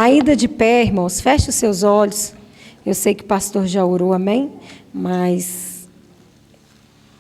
Ainda de pé, irmãos, feche os seus olhos. Eu sei que o pastor já orou, amém? Mas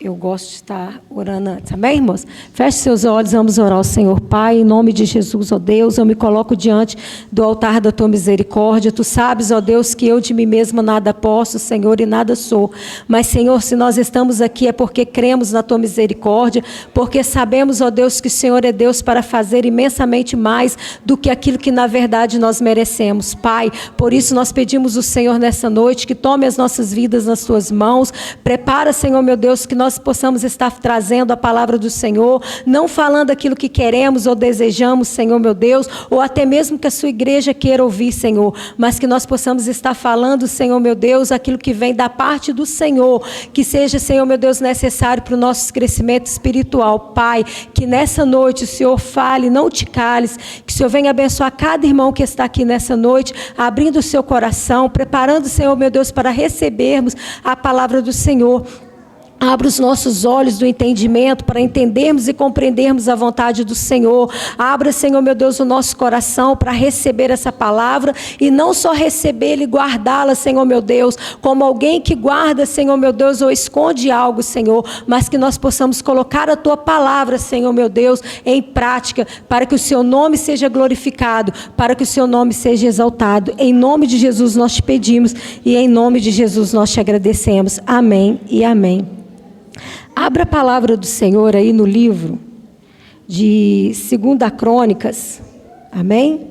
eu gosto de estar orando antes, amém, irmãos? Feche seus olhos, vamos orar ao Senhor. Pai, em nome de Jesus, ó Deus, eu me coloco diante do altar da Tua misericórdia. Tu sabes, ó Deus, que eu de mim mesma nada posso, Senhor, e nada sou. Mas, Senhor, se nós estamos aqui é porque cremos na Tua misericórdia, porque sabemos, ó Deus, que o Senhor é Deus para fazer imensamente mais do que aquilo que, na verdade, nós merecemos. Pai, por isso nós pedimos ao Senhor nessa noite que tome as nossas vidas nas Tuas mãos. Prepara, Senhor, meu Deus, que nós possamos estar trazendo a palavra do Senhor, não falando aquilo que queremos ou desejamos, Senhor meu Deus, ou até mesmo que a sua igreja queira ouvir, Senhor, mas que nós possamos estar falando, Senhor meu Deus, aquilo que vem da parte do Senhor, que seja, Senhor meu Deus, necessário para o nosso crescimento espiritual. Pai, que nessa noite o Senhor fale, não te cales, que o Senhor venha abençoar cada irmão que está aqui nessa noite, abrindo o seu coração, preparando, Senhor meu Deus, para recebermos a palavra do Senhor. Abra os nossos olhos do entendimento para entendermos e compreendermos a vontade do Senhor. Abra, Senhor meu Deus, o nosso coração para receber essa palavra e não só recebê-la e guardá-la, Senhor meu Deus, como alguém que guarda, Senhor meu Deus, ou esconde algo, Senhor, mas que nós possamos colocar a Tua palavra, Senhor meu Deus, em prática, para que o Seu nome seja glorificado, para que o Seu nome seja exaltado. Em nome de Jesus nós te pedimos e em nome de Jesus nós te agradecemos. Amém e amém. Abra a palavra do Senhor aí no livro de 2 Crônicas, amém?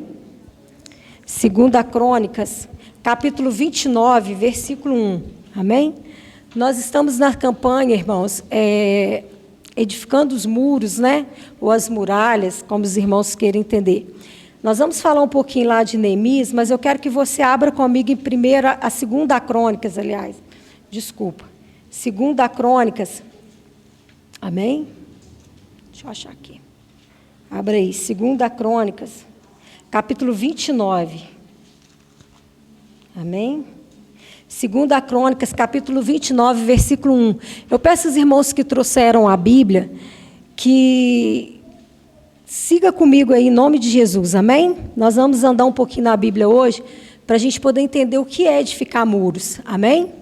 2 Crônicas, capítulo 29, versículo 1, amém? Nós estamos na campanha, irmãos, edificando os muros, né? Ou as muralhas, como os irmãos queiram entender. Nós vamos falar um pouquinho lá de Neemias, mas eu quero que você abra comigo em 2 Crônicas, aliás, desculpa. 2 Crônicas, amém? Deixa eu achar aqui. Abra aí, 2 Crônicas, capítulo 29. Amém? 2 Crônicas, capítulo 29, versículo 1. Eu peço aos irmãos que trouxeram a Bíblia, que siga comigo aí, em nome de Jesus, amém? Nós vamos andar um pouquinho na Bíblia hoje, para a gente poder entender o que é edificar muros, amém?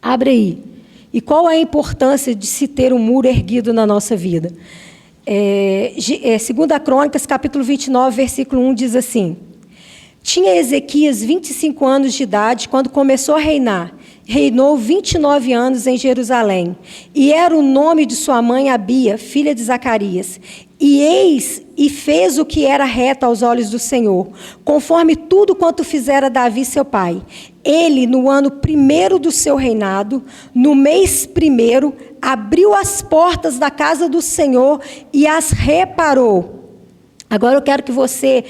Abre aí. E qual é a importância de se ter um muro erguido na nossa vida? 2 Crônicas, capítulo 29, versículo 1, diz assim: Tinha Ezequias 25 anos de idade quando começou a reinar. Reinou 29 anos em Jerusalém. E era o nome de sua mãe Abia, filha de Zacarias. E fez o que era reto aos olhos do Senhor, conforme tudo quanto fizera Davi seu pai. Ele, no ano 1º do seu reinado, no mês 1º, abriu as portas da casa do Senhor e as reparou. Agora eu quero que você,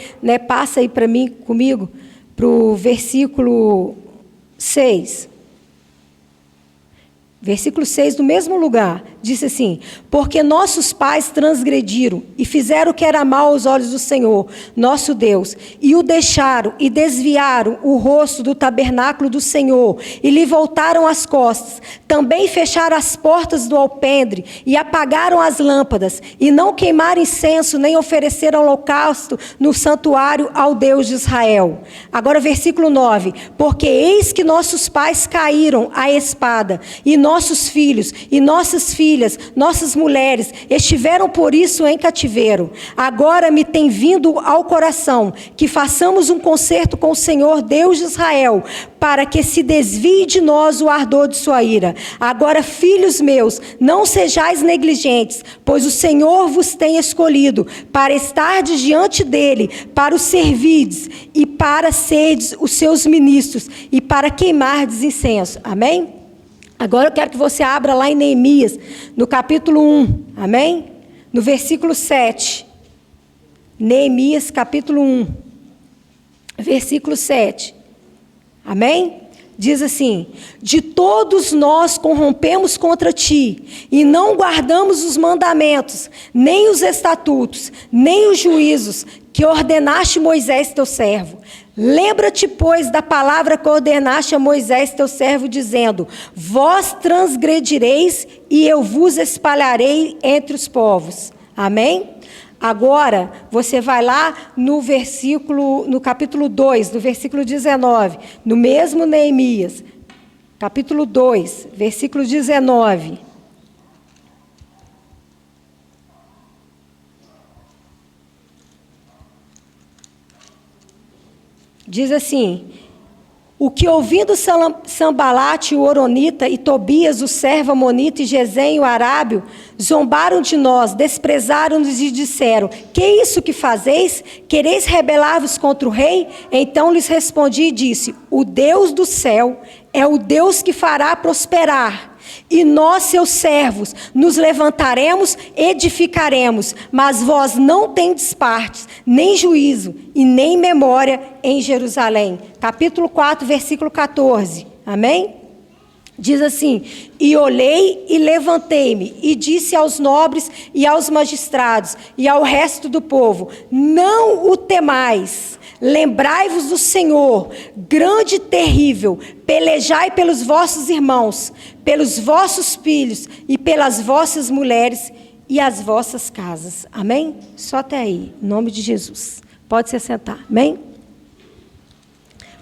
passe aí para mim, comigo, para o versículo 6. Versículo 6, do mesmo lugar, disse assim: Porque nossos pais transgrediram e fizeram o que era mal aos olhos do Senhor, nosso Deus, e o deixaram e desviaram o rosto do tabernáculo do Senhor, e lhe voltaram as costas. Também fecharam as portas do alpendre e apagaram as lâmpadas, e não queimaram incenso, nem ofereceram holocausto no santuário ao Deus de Israel. Agora, versículo 9: Porque eis que nossos pais caíram à espada, e nossos filhos e nossas filhas, nossas mulheres, estiveram por isso em cativeiro. Agora me tem vindo ao coração que façamos um concerto com o Senhor, Deus de Israel, para que se desvie de nós o ardor de sua ira. Agora, filhos meus, não sejais negligentes, pois o Senhor vos tem escolhido para estardes diante dele, para o servirdes e para serdes os seus ministros e para queimardes incenso. Amém? Agora eu quero que você abra lá em Neemias, no capítulo 1, amém? No versículo 7. Neemias, capítulo 1, versículo 7. Amém? Diz assim: De todos nós corrompemos contra ti, e não guardamos os mandamentos, nem os estatutos, nem os juízos, que ordenaste Moisés teu servo. Lembra-te, pois, da palavra que ordenaste a Moisés teu servo, dizendo: Vós transgredireis, e eu vos espalharei entre os povos. Amém? Agora, você vai lá no capítulo 2, no versículo 19, no mesmo Neemias, capítulo 2, versículo 19. Diz assim: o que ouvindo Sambalate, o Horonita, e Tobias, o servo amonita, e Gesem, o arábio, zombaram de nós, desprezaram-nos e disseram: que é isso que fazeis? Quereis rebelar-vos contra o rei? Então lhes respondi e disse: o Deus do céu é o Deus que fará prosperar. E nós, seus servos, nos levantaremos, edificaremos, mas vós não tendes partes, nem juízo e nem memória em Jerusalém. Capítulo 4, versículo 14. Amém? Diz assim: e olhei e levantei-me, e disse aos nobres e aos magistrados e ao resto do povo: não o temais. Lembrai-vos do Senhor, grande e terrível, pelejai pelos vossos irmãos, pelos vossos filhos e pelas vossas mulheres e as vossas casas. Amém? Só até aí, em nome de Jesus. Pode se sentar, amém?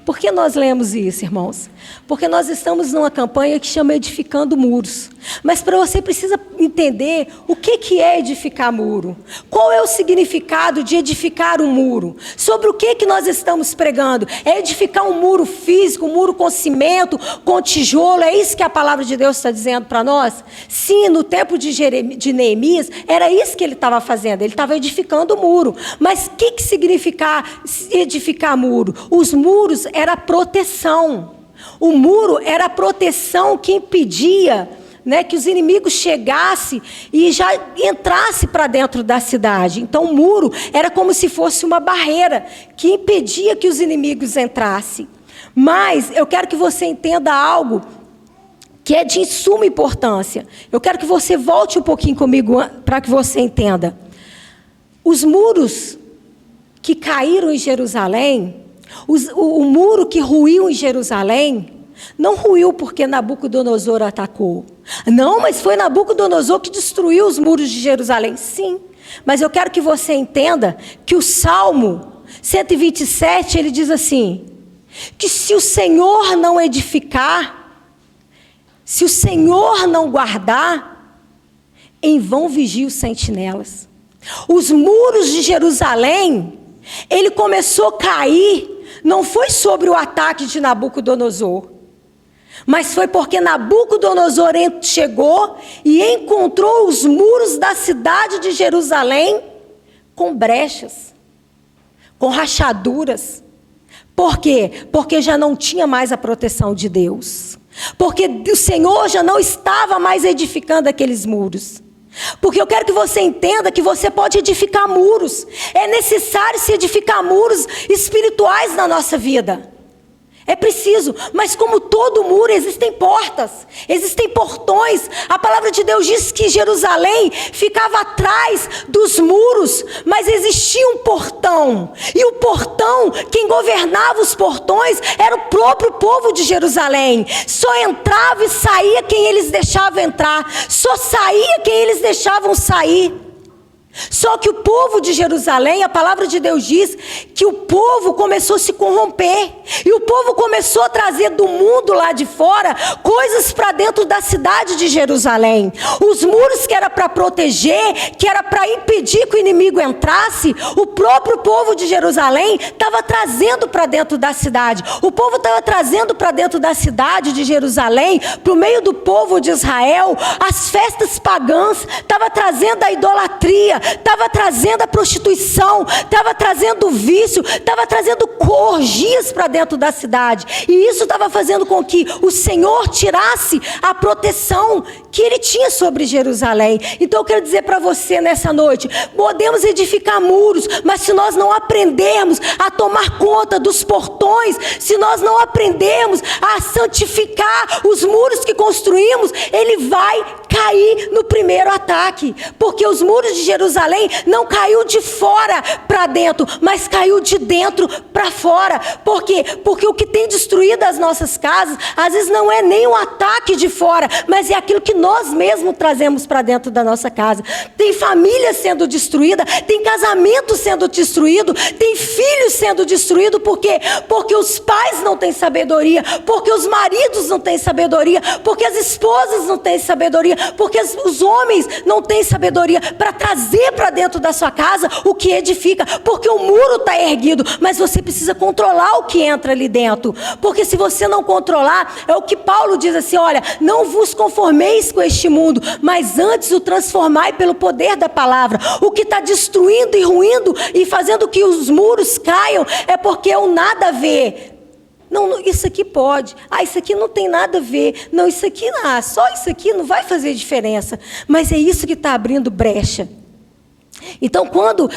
Por que nós lemos isso, irmãos? Porque nós estamos numa campanha que chama Edificando Muros. Mas para você precisa entender o que é edificar muro. Qual é o significado de edificar um muro? Sobre o que nós estamos pregando? É edificar um muro físico, um muro com cimento, com tijolo? É isso que a palavra de Deus está dizendo para nós? Sim, no tempo de Neemias, era isso que ele estava fazendo. Ele estava edificando o muro. Mas o que significa edificar muro? Os muros era proteção. O muro era a proteção que impedia, né, que os inimigos chegassem e já entrassem para dentro da cidade. Então o muro era como se fosse uma barreira que impedia que os inimigos entrassem. Mas eu quero que você entenda algo que é de suma importância. Eu quero que você volte um pouquinho comigo para que você entenda. Os muros que caíram em Jerusalém, o muro que ruiu em Jerusalém, não ruiu porque Nabucodonosor atacou. Não, mas foi Nabucodonosor que destruiu os muros de Jerusalém. Sim, mas eu quero que você entenda que o Salmo 127, ele diz assim, que se o Senhor não edificar, se o Senhor não guardar, em vão vigiam os sentinelas. Os muros de Jerusalém, ele começou a cair, não foi sobre o ataque de Nabucodonosor, mas foi porque Nabucodonosor chegou e encontrou os muros da cidade de Jerusalém com brechas, com rachaduras. Por quê? Porque já não tinha mais a proteção de Deus. Porque o Senhor já não estava mais edificando aqueles muros. Porque eu quero que você entenda que você pode edificar muros. É necessário se edificar muros espirituais na nossa vida. É preciso, mas como todo muro, existem portas, existem portões. A palavra de Deus diz que Jerusalém ficava atrás dos muros, mas existia um portão. E o portão, quem governava os portões, era o próprio povo de Jerusalém. Só entrava e saía quem eles deixavam entrar, só saía quem eles deixavam sair. Só que o povo de Jerusalém, a palavra de Deus diz que o povo começou a se corromper. E o povo começou a trazer do mundo lá de fora coisas para dentro da cidade de Jerusalém. Os muros que era para proteger, que era para impedir que o inimigo entrasse, o próprio povo de Jerusalém estava trazendo para dentro da cidade. O povo estava trazendo para dentro da cidade de Jerusalém, para o meio do povo de Israel, as festas pagãs, estava trazendo a idolatria, estava trazendo a prostituição, estava trazendo o vício, estava trazendo orgias para dentro da cidade. E isso estava fazendo com que o Senhor tirasse a proteção que Ele tinha sobre Jerusalém. Então eu quero dizer para você nessa noite, podemos edificar muros, mas se nós não aprendermos a tomar conta dos portões, se nós não aprendermos a santificar os muros que construímos, ele vai cair no primeiro ataque. Porque os muros de Jerusalém Jerusalém não caiu de fora para dentro, mas caiu de dentro para fora. Por quê? Porque o que tem destruído as nossas casas, às vezes não é nem o ataque de fora, mas é aquilo que nós mesmos trazemos para dentro da nossa casa. Tem família sendo destruída, tem casamento sendo destruído, tem filhos sendo destruído. Por quê? Porque os pais não têm sabedoria, porque os maridos não têm sabedoria, porque as esposas não têm sabedoria, porque os homens não têm sabedoria para trazer para dentro da sua casa o que edifica, porque o muro está erguido, mas você precisa controlar o que entra ali dentro, porque se você não controlar, é o que Paulo diz assim, olha, não vos conformeis com este mundo, mas antes o transformai pelo poder da palavra. O que está destruindo e ruindo e fazendo que os muros caiam, é porque o nada a ver. Não, isso aqui pode. Isso aqui não tem nada a ver. Não, isso aqui, só isso aqui não vai fazer diferença. Mas é isso que está abrindo brecha. Então, quando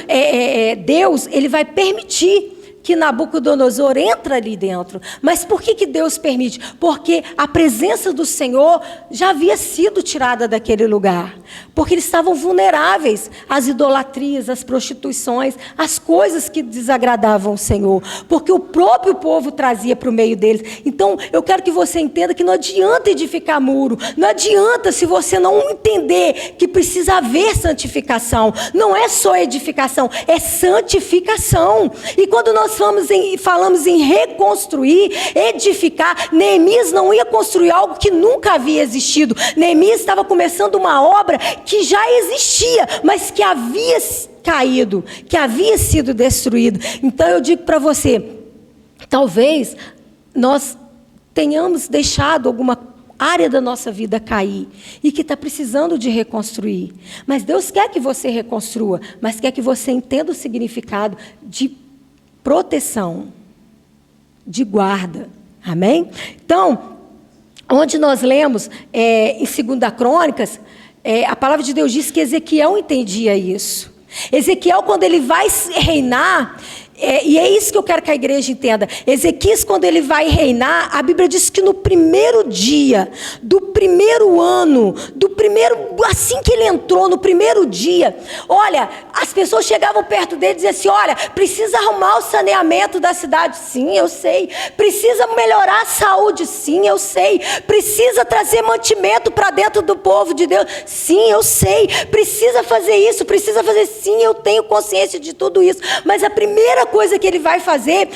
Deus, Ele vai permitir que Nabucodonosor entra ali dentro. Mas por que Deus permite? Porque a presença do Senhor já havia sido tirada daquele lugar. Porque eles estavam vulneráveis às idolatrias, às prostituições, às coisas que desagradavam o Senhor. Porque o próprio povo trazia para o meio deles. Então, eu quero que você entenda que não adianta edificar muro. Não adianta se você não entender que precisa haver santificação. Não é só edificação, é santificação. E quando nós falamos em reconstruir, edificar, Neemias não ia construir algo que nunca havia existido. Neemias estava começando uma obra que já existia, mas que havia caído, que havia sido destruído. Então eu digo para você, talvez nós tenhamos deixado alguma área da nossa vida cair e que está precisando de reconstruir. Mas Deus quer que você reconstrua, mas quer que você entenda o significado de proteção, de guarda. Amém? Então, onde nós lemos em 2 Crônicas, a palavra de Deus diz que Ezequiel entendia isso. Ezequiel, quando ele vai reinar, e é isso que eu quero que a igreja entenda. Ezequias, quando ele vai reinar, a Bíblia diz que no primeiro dia, do primeiro ano, assim que ele entrou, no primeiro dia, olha, as pessoas chegavam perto dele e diziam assim, olha, precisa arrumar o saneamento da cidade, sim, eu sei, precisa melhorar a saúde, sim, eu sei, precisa trazer mantimento para dentro do povo de Deus, sim, eu sei, precisa fazer isso, precisa fazer, sim, eu tenho consciência de tudo isso, mas a primeira coisa que ele vai fazer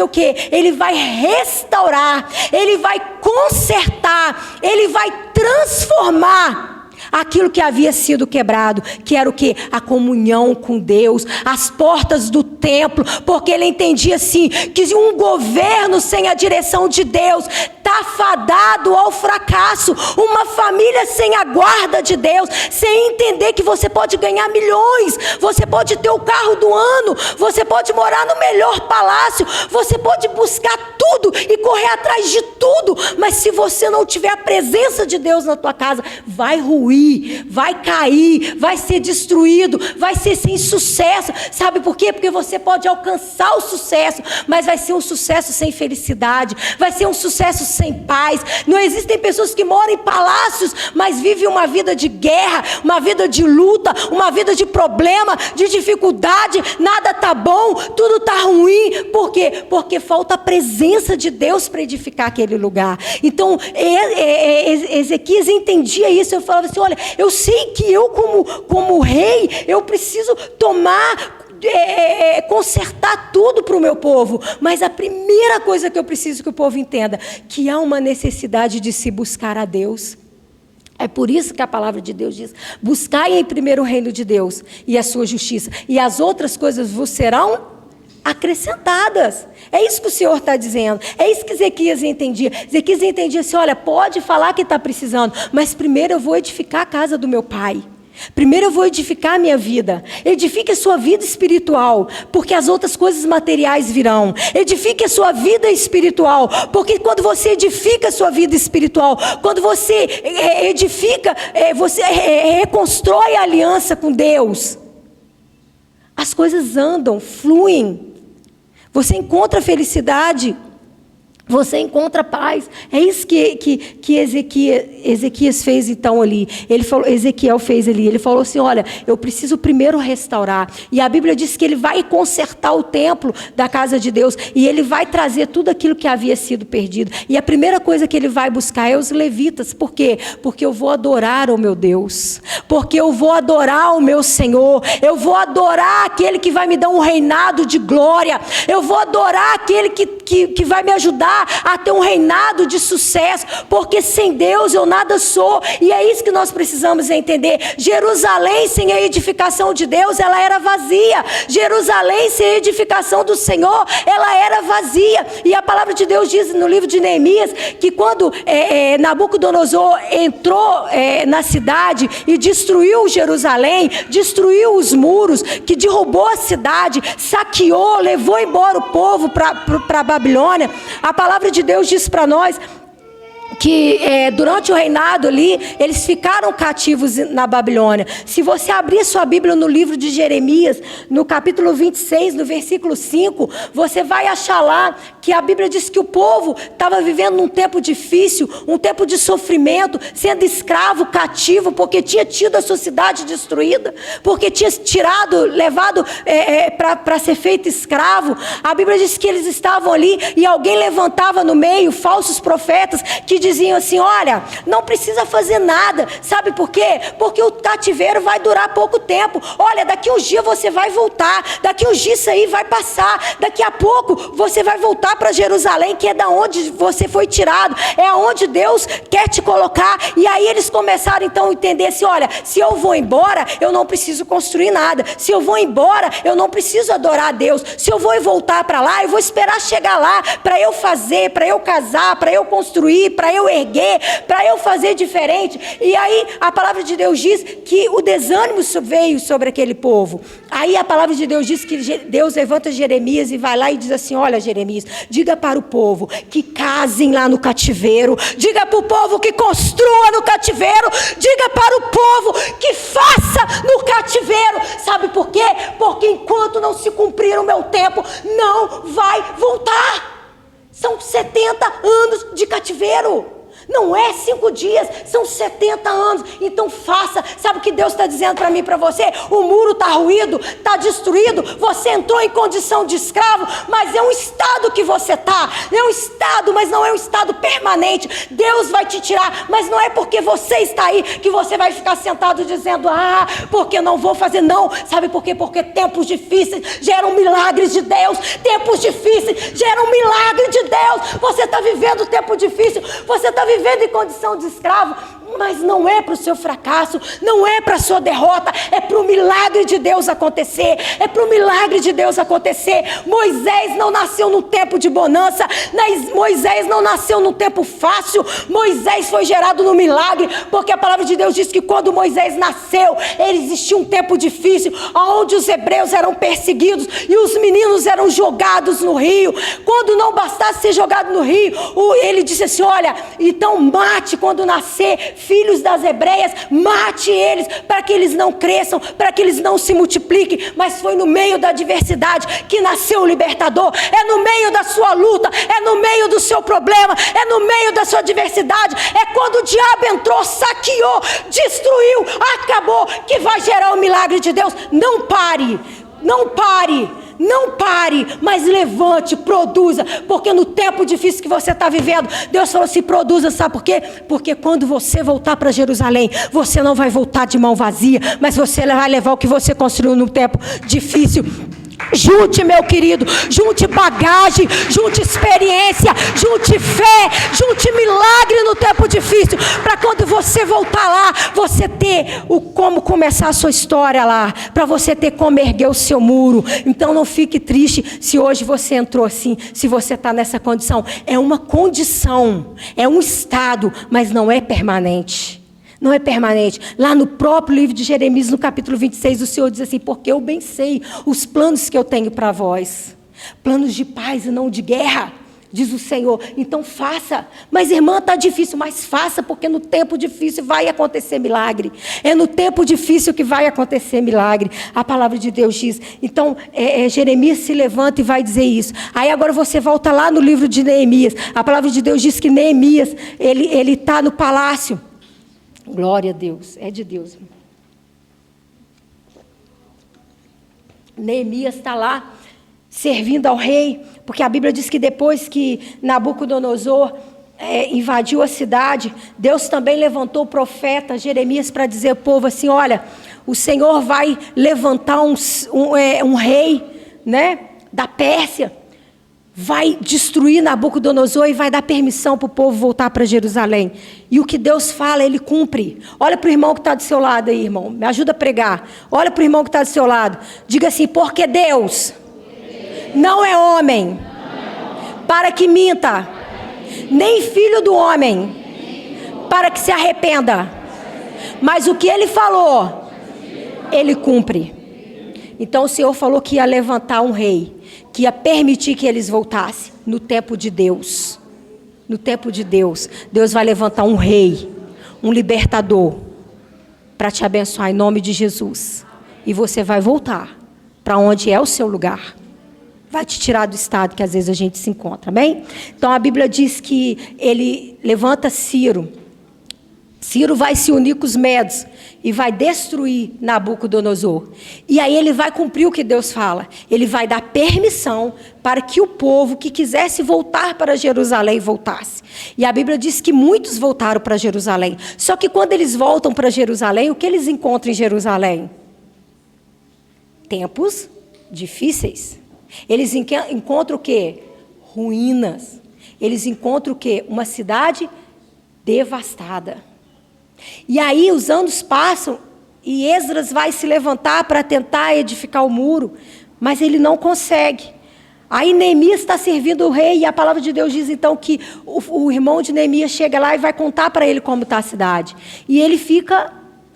o quê? Ele vai restaurar, ele vai consertar, ele vai transformar aquilo que havia sido quebrado, que era o quê? A comunhão com Deus, as portas do templo, porque ele entendia assim, que um governo sem a direção de Deus está fadado ao fracasso. Uma família sem a guarda de Deus, sem entender que você pode ganhar milhões, você pode ter o carro do ano, você pode morar no melhor palácio, você pode buscar tudo e correr atrás de tudo, mas se você não tiver a presença de Deus na tua casa, vai ruir, vai cair, vai ser destruído, vai ser sem sucesso. Sabe por quê? Porque você pode alcançar o sucesso, mas vai ser um sucesso sem felicidade, vai ser um sucesso sem paz. Não existem pessoas que moram em palácios, mas vivem uma vida de guerra, uma vida de luta, uma vida de problema, de dificuldade, nada está bom, tudo está ruim. Por quê? Porque falta a presença de Deus para edificar aquele lugar. Então, Ezequias entendia isso. Eu falava assim, olha, eu sei que eu como rei, eu preciso consertar tudo para o meu povo, mas a primeira coisa que eu preciso que o povo entenda, que há uma necessidade de se buscar a Deus. É por isso que a palavra de Deus diz, buscai em primeiro o reino de Deus e a sua justiça, e as outras coisas vos serão acrescentadas. É isso que o Senhor está dizendo, é isso que Ezequias entendia. Ezequias entendia assim, olha, pode falar que está precisando, mas primeiro eu vou edificar a casa do meu pai. Primeiro eu vou edificar a minha vida. Edifique a sua vida espiritual, porque as outras coisas materiais virão. Edifique a sua vida espiritual, porque quando você edifica a sua vida espiritual, quando você edifica, você reconstrói a aliança com Deus, as coisas andam, fluem. Você encontra felicidade, você encontra paz. É isso que Ezequias fez então ali. Ezequiel fez ali. Ele falou assim, olha, eu preciso primeiro restaurar. E a Bíblia diz que ele vai consertar o templo da casa de Deus. E ele vai trazer tudo aquilo que havia sido perdido. E a primeira coisa que ele vai buscar é os levitas. Por quê? Porque eu vou adorar o meu Deus. Porque eu vou adorar o meu Senhor. Eu vou adorar aquele que vai me dar um reinado de glória. Eu vou adorar aquele que vai me ajudar a ter um reinado de sucesso, porque sem Deus eu nada sou. E é isso que nós precisamos entender. Jerusalém sem a edificação de Deus, ela era vazia. Jerusalém sem a edificação do Senhor, ela era vazia. E a palavra de Deus diz no livro de Neemias que quando Nabucodonosor entrou na cidade e destruiu Jerusalém, destruiu os muros, que derrubou a cidade, saqueou, levou embora o povo para a Babilônia, a palavra de Deus diz para nós que durante o reinado ali, eles ficaram cativos na Babilônia. Se você abrir sua Bíblia no livro de Jeremias, no capítulo 26, no versículo 5, você vai achar lá que a Bíblia diz que o povo estava vivendo um tempo difícil, um tempo de sofrimento, sendo escravo, cativo, porque tinha tido a sua cidade destruída, porque tinha levado para ser feito escravo. A Bíblia diz que eles estavam ali e alguém levantava no meio falsos profetas que diziam assim, olha, não precisa fazer nada. Sabe por quê? Porque o cativeiro vai durar pouco tempo. Olha, daqui uns dias você vai voltar, daqui uns dias isso aí vai passar, daqui a pouco você vai voltar para Jerusalém, que é da onde você foi tirado, é aonde Deus quer te colocar. E aí eles começaram então a entender assim, olha, se eu vou embora, eu não preciso construir nada. Se eu vou embora, eu não preciso adorar a Deus. Se eu vou voltar para lá, eu vou esperar chegar lá para eu fazer, para eu casar, para eu construir, para eu erguer, para eu fazer diferente. E aí a palavra de Deus diz que o desânimo veio sobre aquele povo. Aí a palavra de Deus diz que Deus levanta Jeremias e vai lá e diz assim, olha Jeremias, diga para o povo que casem lá no cativeiro, diga para o povo que construa no cativeiro, diga para o povo que faça no cativeiro. Sabe por quê? Porque enquanto não se cumprir o meu tempo, não vai voltar. São 70 anos de cativeiro. Não é 5 dias, são 70 anos. Então faça. Sabe o que Deus está dizendo para mim e para você? O muro está ruído, está destruído. Você entrou em condição de escravo, mas é um estado que você está. É um estado, mas não é um estado permanente. Deus vai te tirar, mas não é porque você está aí que você vai ficar sentado dizendo, porque não vou fazer. Não, sabe por quê? Porque tempos difíceis geram milagres de Deus. Tempos difíceis geram milagre de Deus. Você está vivendo tempo difícil, você está vivendo em condição de escravo, mas não é para o seu fracasso, não é para a sua derrota, é para o milagre de Deus acontecer, é para o milagre de Deus acontecer. Moisés não nasceu num tempo de bonança, Moisés não nasceu num tempo fácil, Moisés foi gerado no milagre, porque a palavra de Deus diz que quando Moisés nasceu, existia um tempo difícil, onde os hebreus eram perseguidos, e os meninos eram jogados no rio. Quando não bastasse ser jogado no rio, ele disse assim, olha, então mate quando nascer filhos das hebreias, mate eles, para que eles não cresçam, para que eles não se multipliquem. Mas foi no meio da adversidade que nasceu o libertador. É no meio da sua luta, é no meio do seu problema, é no meio da sua adversidade, é quando o diabo entrou, saqueou, destruiu, acabou, que vai gerar o milagre de Deus. Não pare, não pare, não pare, mas levante, produza, porque no tempo difícil que você está vivendo, Deus falou assim, produza, sabe por quê? Porque quando você voltar para Jerusalém, você não vai voltar de mão vazia, mas você vai levar o que você construiu no tempo difícil. Junte, meu querido, junte bagagem, junte experiência, junte fé, junte milagre no tempo difícil, para quando você voltar lá, você ter como começar a sua história lá, para você ter como erguer o seu muro. Então não fique triste se hoje você entrou assim, se você está nessa condição. É uma condição, é um estado, mas não é permanente. Não é permanente. Lá no próprio livro de Jeremias, no capítulo 26, o Senhor diz assim, porque eu bem sei os planos que eu tenho para vós. Planos de paz e não de guerra. diz o Senhor. Então faça. Mas irmã, está difícil, mas faça, porque no tempo difícil vai acontecer milagre. É no tempo difícil que vai acontecer milagre. A palavra de Deus diz. Então Jeremias se levanta e vai dizer isso. Aí agora você volta lá no livro de Neemias. A palavra de Deus diz que Neemias, ele está no palácio. Glória a Deus, é de Deus. Neemias está lá, servindo ao rei, porque a Bíblia diz que depois que Nabucodonosor invadiu a cidade, Deus também levantou o profeta Jeremias para dizer ao povo assim, olha, o Senhor vai levantar um rei, né, da Pérsia, vai destruir Nabucodonosor e vai dar permissão para o povo voltar para Jerusalém. E o que Deus fala, Ele cumpre. Olha para o irmão que está do seu lado aí, irmão. Me ajuda a pregar. Olha para o irmão que está do seu lado. Diga assim, porque Deus não é homem para que minta, nem filho do homem para que se arrependa. Mas o que Ele falou, Ele cumpre. Então o Senhor falou que ia levantar um rei, que ia permitir que eles voltassem no tempo de Deus. No tempo de Deus, Deus vai levantar um rei, um libertador, para te abençoar em nome de Jesus. E você vai voltar para onde é o seu lugar. Vai te tirar do estado que às vezes a gente se encontra, amém? Então a Bíblia diz que ele levanta Ciro. Ciro vai se unir com os medos e vai destruir Nabucodonosor. E aí ele vai cumprir o que Deus fala. Ele vai dar permissão para que o povo que quisesse voltar para Jerusalém voltasse. E a Bíblia diz que muitos voltaram para Jerusalém. Só que quando eles voltam para Jerusalém, o que eles encontram em Jerusalém? Tempos difíceis. Eles encontram o quê? Ruínas. Eles encontram o quê? Uma cidade devastada. E aí os anos passam e Esdras vai se levantar para tentar edificar o muro, mas ele não consegue. Aí Neemias está servindo o rei e a palavra de Deus diz então que o irmão de Neemias chega lá e vai contar para ele como está a cidade. E ele fica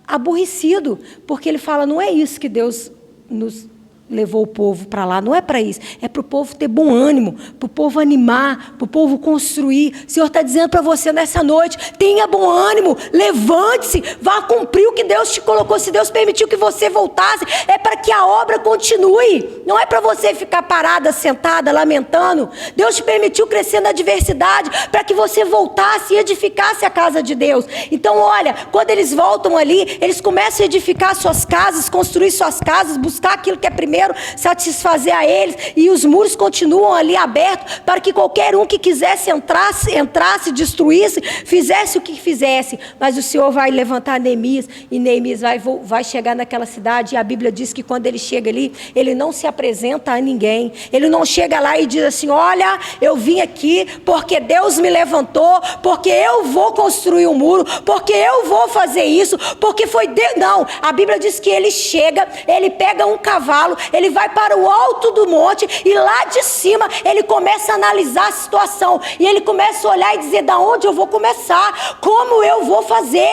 aborrecido, porque ele fala, não é isso que Deus nos levou o povo para lá, não é para isso, é para o povo ter bom ânimo, para o povo animar, para o povo construir. O Senhor está dizendo para você nessa noite, tenha bom ânimo, levante-se, vá cumprir o que Deus te colocou. Se Deus permitiu que você voltasse, é para que a obra continue, não é para você ficar parada, sentada, lamentando. Deus te permitiu crescer na adversidade, para que você voltasse e edificasse a casa de Deus. Então olha, quando eles voltam ali, eles começam a edificar suas casas, construir suas casas, buscar aquilo que é primeiro, satisfazer a eles, e os muros continuam ali abertos para que qualquer um que quisesse entrasse, destruísse, fizesse o que fizesse. Mas o Senhor vai levantar Neemias, e Neemias vai chegar naquela cidade, e a Bíblia diz que quando ele chega ali, ele não se apresenta a ninguém, ele não chega lá e diz assim, olha, eu vim aqui porque Deus me levantou, porque eu vou construir um muro, porque eu vou fazer isso, porque foi Deus. Não, a Bíblia diz que ele chega, ele pega um cavalo, ele vai para o alto do monte e lá de cima ele começa a analisar a situação e ele começa a olhar e dizer, da onde eu vou começar, como eu vou fazer,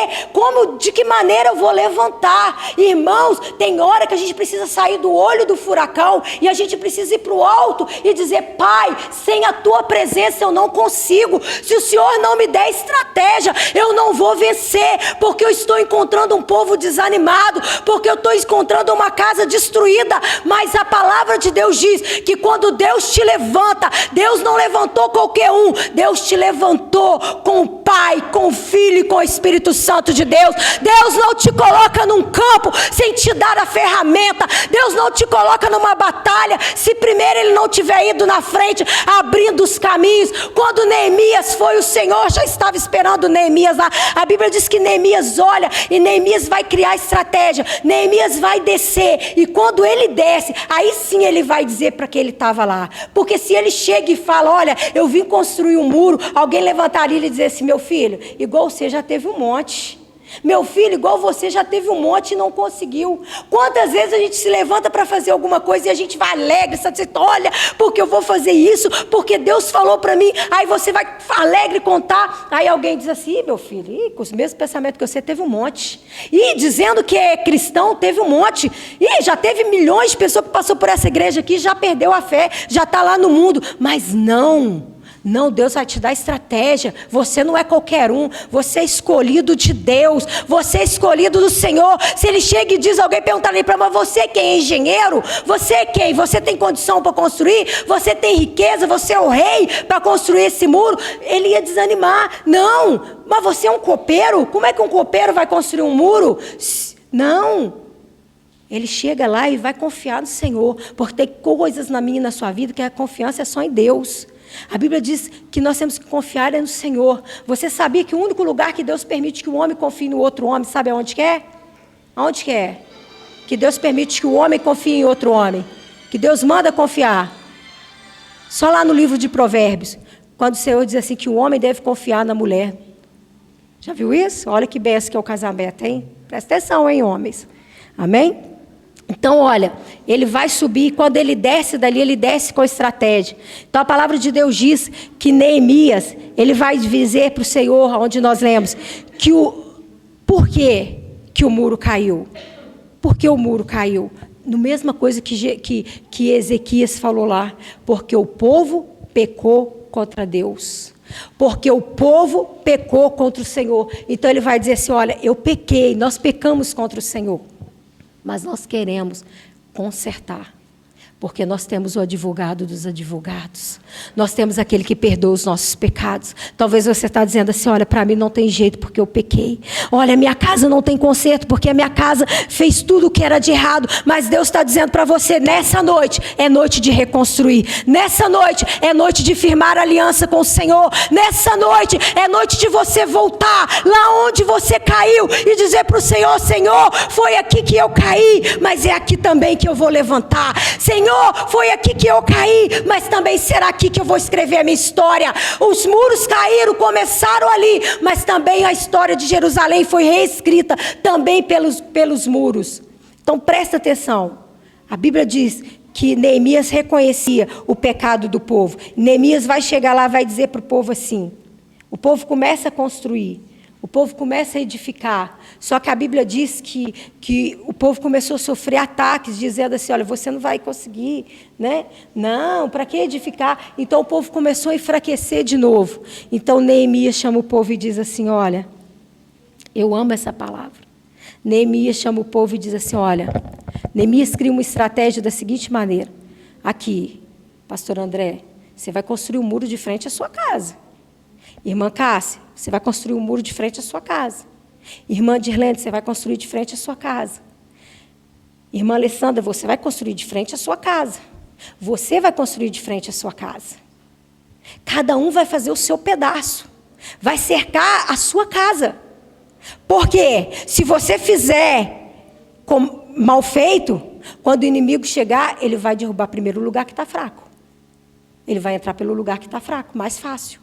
de que maneira eu vou levantar. Irmãos, tem hora que a gente precisa sair do olho do furacão e a gente precisa ir para o alto e dizer, Pai, sem a tua presença eu não consigo, se o Senhor não me der estratégia, eu não vou vencer, porque eu estou encontrando um povo desanimado, porque eu estou encontrando uma casa destruída. Mas a palavra de Deus diz que quando Deus te levanta, Deus não levantou qualquer um, Deus te levantou com o Pai, com o Filho e com o Espírito Santo de Deus. Deus não te coloca num campo sem te dar a ferramenta. Deus não te coloca numa batalha se primeiro Ele não tiver ido na frente, abrindo os caminhos. Quando Neemias foi, o Senhor já estava esperando Neemias lá. A Bíblia diz que Neemias olha e Neemias vai criar estratégia. Neemias vai descer, e quando ele desce, aí sim ele vai dizer para que ele estava lá. Porque se ele chega e fala, olha, eu vim construir um muro, alguém levantaria e dizer assim, meu filho, igual você já teve um monte. Meu filho, igual você já teve um monte e não conseguiu. Quantas vezes a gente se levanta para fazer alguma coisa e a gente vai alegre, satisfeito, olha, porque eu vou fazer isso, porque Deus falou para mim. Aí você vai alegre contar, aí alguém diz assim, meu filho, com os mesmos pensamentos que você teve um monte. E dizendo que é cristão, teve um monte. E já teve milhões de pessoas que passou por essa igreja aqui, já perdeu a fé, já está lá no mundo. Mas Não, Deus vai te dar estratégia. Você não é qualquer um. Você é escolhido de Deus. Você é escolhido do Senhor. Se Ele chega e diz, alguém perguntar ali para mim, você quem é engenheiro? Você é quem? Você tem condição para construir? Você tem riqueza? Você é o rei para construir esse muro? Ele ia desanimar. Não, mas você é um copeiro? Como é que um copeiro vai construir um muro? Não. Ele chega lá e vai confiar no Senhor. Porque tem coisas na minha e na sua vida que a confiança é só em Deus. A Bíblia diz que nós temos que confiar no Senhor. Você sabia que o único lugar que Deus permite que um homem confie no outro homem, sabe aonde que é? Aonde que é? Que Deus permite que o homem confie em outro homem. Que Deus manda confiar. Só lá no livro de Provérbios. Quando o Senhor diz assim que o homem deve confiar na mulher. Já viu isso? Olha que benção que é o casamento, hein? Presta atenção, hein, homens. Amém? Então, olha, ele vai subir, e quando ele desce dali, ele desce com estratégia. Então, a palavra de Deus diz que Neemias, ele vai dizer para o Senhor, onde nós lemos, que por que o muro caiu? Por que o muro caiu? No mesma coisa que Ezequias falou lá, porque o povo pecou contra Deus. Porque o povo pecou contra o Senhor. Então, ele vai dizer assim, olha, eu pequei, nós pecamos contra o Senhor. Mas nós queremos consertar, porque nós temos o advogado dos advogados. Nós temos aquele que perdoa os nossos pecados. Talvez você está dizendo assim, olha, para mim não tem jeito porque eu pequei. Olha, minha casa não tem conserto porque a minha casa fez tudo o que era de errado. Mas Deus está dizendo para você, nessa noite é noite de reconstruir. Nessa noite é noite de firmar aliança com o Senhor. Nessa noite é noite de você voltar lá onde você caiu e dizer para o Senhor, Senhor, foi aqui que eu caí, mas é aqui também que eu vou levantar. Senhor, foi aqui que eu caí, mas também será aqui que eu vou escrever a minha história. Os muros caíram, começaram ali, mas também a história de Jerusalém foi reescrita também pelos muros. Então presta atenção. A Bíblia diz que Neemias reconhecia o pecado do povo. Neemias vai chegar lá e vai dizer para o povo assim, o povo começa a construir. O povo começa a edificar, só que a Bíblia diz que o povo começou a sofrer ataques, dizendo assim, olha, você não vai conseguir, né? Não, para que edificar? Então o povo começou a enfraquecer de novo. Então Neemias chama o povo e diz assim, olha, eu amo essa palavra. Neemias chama o povo e diz assim, olha, Neemias cria uma estratégia da seguinte maneira, aqui, pastor André, você vai construir um muro de frente à sua casa. Irmã Cássia, você vai construir um muro de frente à sua casa. Irmã Dirlene, você vai construir de frente à sua casa. Irmã Alessandra, você vai construir de frente à sua casa. Você vai construir de frente à sua casa. Cada um vai fazer o seu pedaço. Vai cercar a sua casa. Porque se você fizer mal feito, quando o inimigo chegar, ele vai derrubar primeiro o lugar que está fraco. Ele vai entrar pelo lugar que está fraco, mais fácil.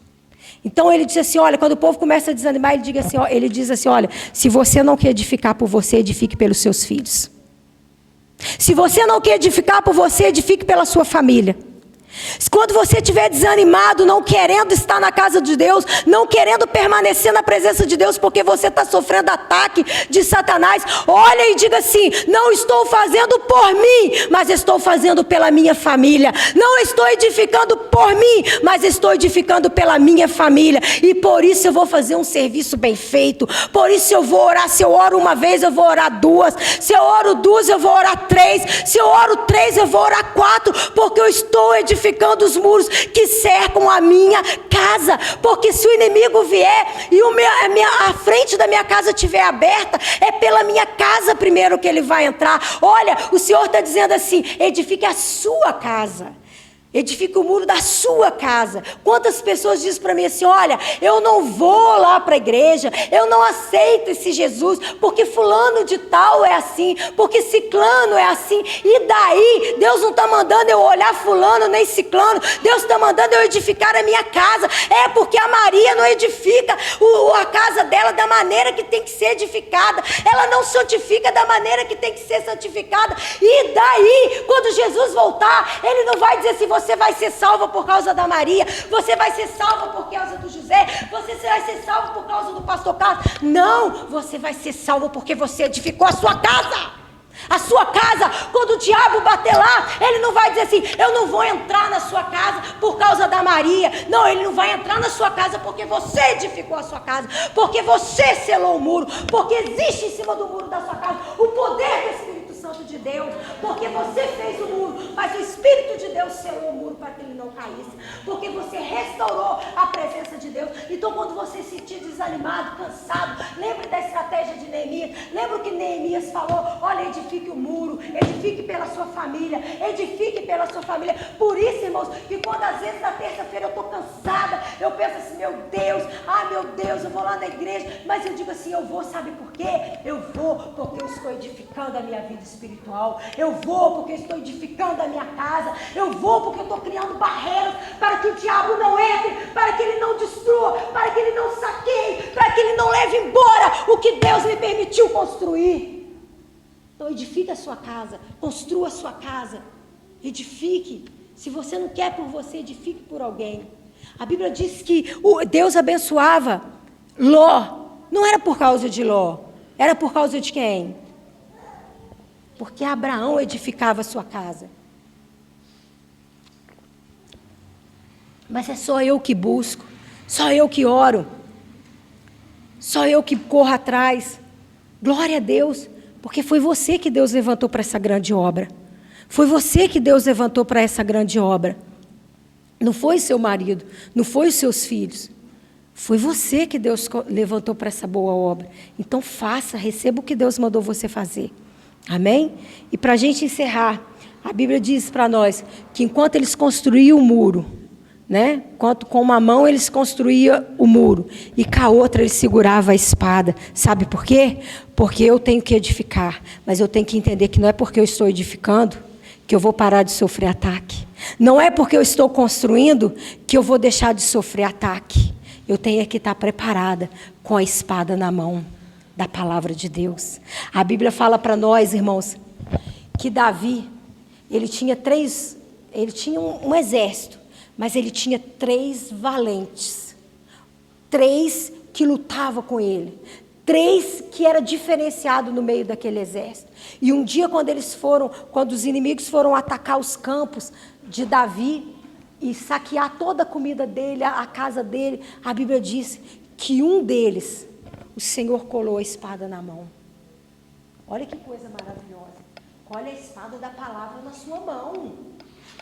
Então ele diz assim, olha, quando o povo começa a desanimar, ele diz assim, olha, se você não quer edificar por você, edifique pelos seus filhos. Se você não quer edificar por você, edifique pela sua família. Quando você estiver desanimado, não querendo estar na casa de Deus, não querendo permanecer na presença de Deus, porque você está sofrendo ataque de Satanás, olha e diga assim, não estou fazendo por mim, mas estou fazendo pela minha família. Não estou edificando por mim, mas estou edificando pela minha família. E por isso eu vou fazer um serviço bem feito. Por isso eu vou orar, se eu oro uma vez, eu vou orar duas. Se eu oro duas, eu vou orar três. Se eu oro três, eu vou orar quatro, porque eu estou edificando os muros que cercam a minha casa. Porque se o inimigo vier e a frente da minha casa estiver aberta, é pela minha casa primeiro que ele vai entrar. Olha, o Senhor está dizendo assim, edifique a sua casa. Edifique o muro da sua casa. Quantas pessoas dizem para mim assim, olha, eu não vou lá para a igreja, eu não aceito esse Jesus, porque fulano de tal é assim, porque ciclano é assim, e daí, Deus não está mandando eu olhar fulano nem ciclano, Deus está mandando eu edificar a minha casa, é porque a Maria não edifica a casa dela da maneira que tem que ser edificada, ela não santifica da maneira que tem que ser santificada, e daí, quando Jesus voltar, ele não vai dizer assim, você vai ser salva por causa da Maria, você vai ser salva por causa do José, você vai ser salva por causa do pastor Carlos. Não, você vai ser salva porque você edificou a sua casa. A sua casa, quando o diabo bater lá, ele não vai dizer assim: eu não vou entrar na sua casa por causa da Maria. Não, ele não vai entrar na sua casa porque você edificou a sua casa, porque você selou o muro, porque existe em cima do muro da sua casa o poder do Espírito Santo de Deus, porque você fez o muro, mas o Espírito de Deus selou o muro para que ele não caísse, porque você restaurou a presença de Deus. Então, quando você se sentir desanimado, cansado, lembre da estratégia de Neemias. Lembra o que Neemias falou: olha, edifique o muro, edifique pela sua família, edifique pela sua família. Por isso, irmãos, que quando às vezes na terça-feira eu estou cansada, eu penso assim: meu Deus, eu vou lá na igreja, mas eu digo assim: eu vou, sabe por quê? Eu vou porque eu estou edificando a minha vida espiritual, eu vou porque eu estou edificando a minha casa, eu vou porque eu estou criando barreiras para que o diabo não entre, para que ele não destrua, para que ele não saqueie, para que ele não leve embora o que Deus me permitiu construir. Então edifique a sua casa, construa a sua casa, edifique. Se você não quer por você, edifique por alguém. A Bíblia diz que Deus abençoava Ló, não era por causa de Ló, era por causa de quem? Porque Abraão edificava a sua casa. Mas é só eu que busco, só eu que oro, só eu que corro atrás. Glória a Deus, porque foi você que Deus levantou para essa grande obra. Foi você que Deus levantou para essa grande obra. Não foi seu marido, não foi os seus filhos. Foi você que Deus levantou para essa boa obra. Então faça, receba o que Deus mandou você fazer. Amém? E para a gente encerrar, a Bíblia diz para nós que enquanto eles construíam o muro, né? Enquanto com uma mão eles construíam o muro e com a outra eles seguravam a espada. Sabe por quê? Porque eu tenho que edificar, mas eu tenho que entender que não é porque eu estou edificando que eu vou parar de sofrer ataque. Não é porque eu estou construindo que eu vou deixar de sofrer ataque. Eu tenho que estar preparada com a espada na mão da palavra de Deus. A Bíblia fala para nós, irmãos, que Davi, ele tinha um exército, mas ele tinha 3 valentes, 3 que lutavam com ele, 3 que era diferenciado no meio daquele exército. E um dia quando os inimigos foram atacar os campos de Davi e saquear toda a comida dele, a casa dele, a Bíblia diz que um deles, o Senhor colou a espada na mão. Olha que coisa maravilhosa. Colhe a espada da palavra na sua mão.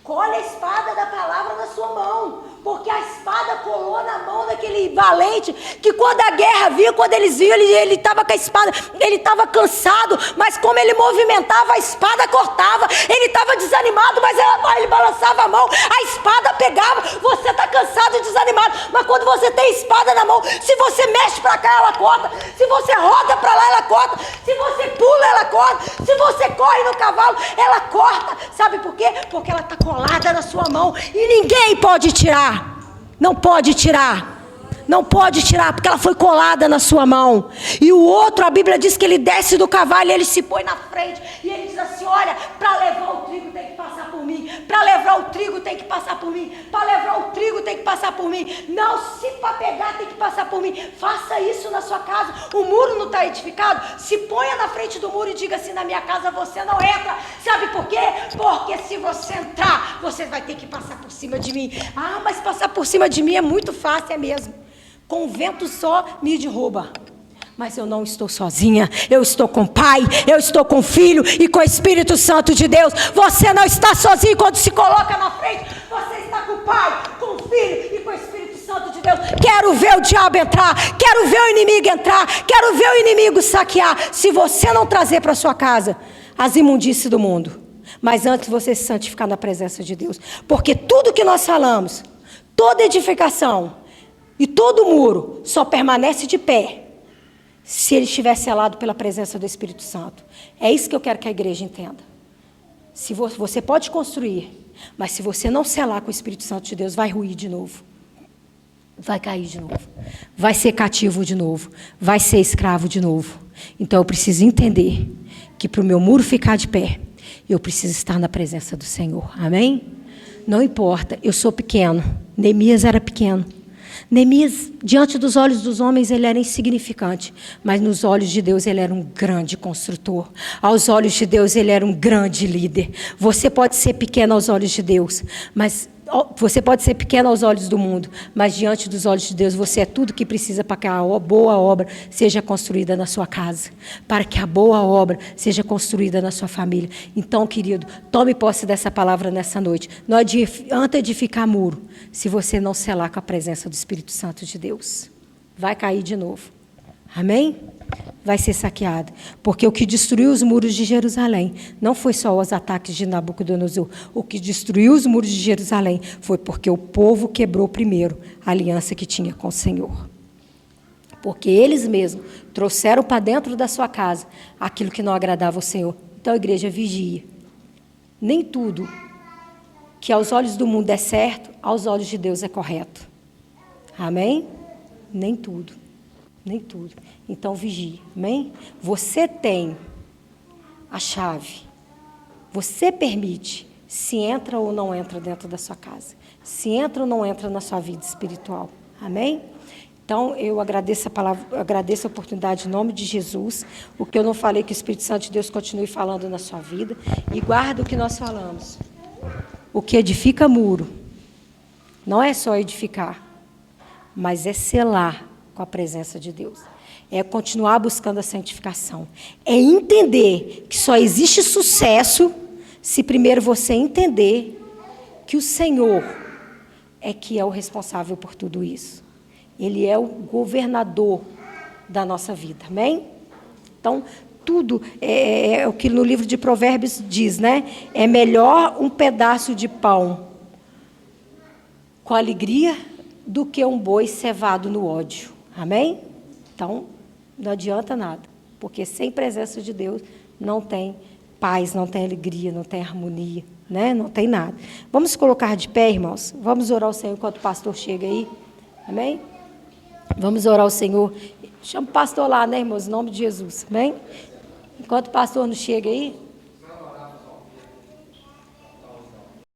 Colhe a espada da palavra na sua mão, porque a espada colou na mão daquele valente, que quando a guerra vinha, quando eles viam, ele estava com a espada, ele estava cansado, mas como ele movimentava, a espada cortava, ele estava desanimado, mas ele balançava a mão, a espada pegava. Você está cansado e desanimado, mas quando você tem a espada na mão, se você mexe para cá, ela corta, se você roda para lá, ela corta, se você pula, ela corta, se você corre no cavalo, ela corta. Sabe por quê? Porque ela está colada na sua mão e ninguém pode tirar. Não pode tirar. Não pode tirar, porque ela foi colada na sua mão. E o outro, a Bíblia diz que ele desce do cavalo e ele se põe na frente. E ele diz assim: olha, para levar o trigo tem que passar por mim. Para levar o trigo tem que passar por mim. Para levar o trigo tem que passar por mim. Não, se para pegar tem que passar por mim. Faça isso na sua casa. O muro não está edificado? Se ponha na frente do muro e diga assim: na minha casa você não entra. Sabe por quê? Porque se você entrar, você vai ter que passar por cima de mim. Ah, mas passar por cima de mim é muito fácil, é mesmo. Com o vento só me derruba. Mas eu não estou sozinha. Eu estou com o Pai, eu estou com o Filho e com o Espírito Santo de Deus. Você não está sozinho quando se coloca na frente. Você está com o Pai, com o Filho e com o Espírito Santo de Deus. Quero ver o diabo entrar. Quero ver o inimigo entrar. Quero ver o inimigo saquear. Se você não trazer para sua casa as imundícies do mundo. Mas antes você se santificar na presença de Deus. Porque tudo que nós falamos, toda edificação e todo muro só permanece de pé se ele estiver selado pela presença do Espírito Santo. É isso que eu quero que a igreja entenda. Se você pode construir, mas se você não selar com o Espírito Santo de Deus, vai ruir de novo. Vai cair de novo. Vai ser cativo de novo. Vai ser escravo de novo. Então eu preciso entender que para o meu muro ficar de pé, eu preciso estar na presença do Senhor. Amém? Não importa, eu sou pequeno. Neemias era pequeno. Neemias, diante dos olhos dos homens, ele era insignificante, mas nos olhos de Deus ele era um grande construtor. Aos olhos de Deus ele era um grande líder. Você pode ser pequeno aos olhos de Deus, mas você pode ser pequeno aos olhos do mundo, mas diante dos olhos de Deus você é tudo que precisa para que a boa obra seja construída na sua casa, para que a boa obra seja construída na sua família. Então, querido, tome posse dessa palavra nessa noite. Não adianta edificar muro se você não selar com a presença do Espírito Santo de Deus. Vai cair de novo. Amém? Vai ser saqueado. Porque o que destruiu os muros de Jerusalém não foi só os ataques de Nabucodonosor. O que destruiu os muros de Jerusalém foi porque o povo quebrou primeiro a aliança que tinha com o Senhor. Porque eles mesmos trouxeram para dentro da sua casa aquilo que não agradava ao Senhor. Então, a igreja, vigia. Nem tudo que aos olhos do mundo é certo, aos olhos de Deus é correto. Amém? Nem tudo. Nem tudo. Então, vigie. Amém? Você tem a chave. Você permite se entra ou não entra dentro da sua casa. Se entra ou não entra na sua vida espiritual. Amém? Então, eu agradeço a palavra, agradeço a oportunidade em nome de Jesus. O que eu não falei, que o Espírito Santo de Deus continue falando na sua vida. E guarda o que nós falamos. O que edifica muro não é só edificar, mas é selar com a presença de Deus. É continuar buscando a santificação. É entender que só existe sucesso se primeiro você entender que o Senhor é que é o responsável por tudo isso. Ele é o governador da nossa vida. Amém? Então, tudo é o que no livro de Provérbios diz, né? É melhor um pedaço de pão com alegria do que um boi cevado no ódio. Amém? Então, não adianta nada, porque sem presença de Deus não tem paz, não tem alegria, não tem harmonia, né? Não tem nada. Vamos colocar de pé, irmãos? Vamos orar ao Senhor enquanto o pastor chega aí. Amém? Vamos orar ao Senhor. Chama o pastor lá, né, irmãos? Em nome de Jesus. Amém? Enquanto o pastor não chega aí...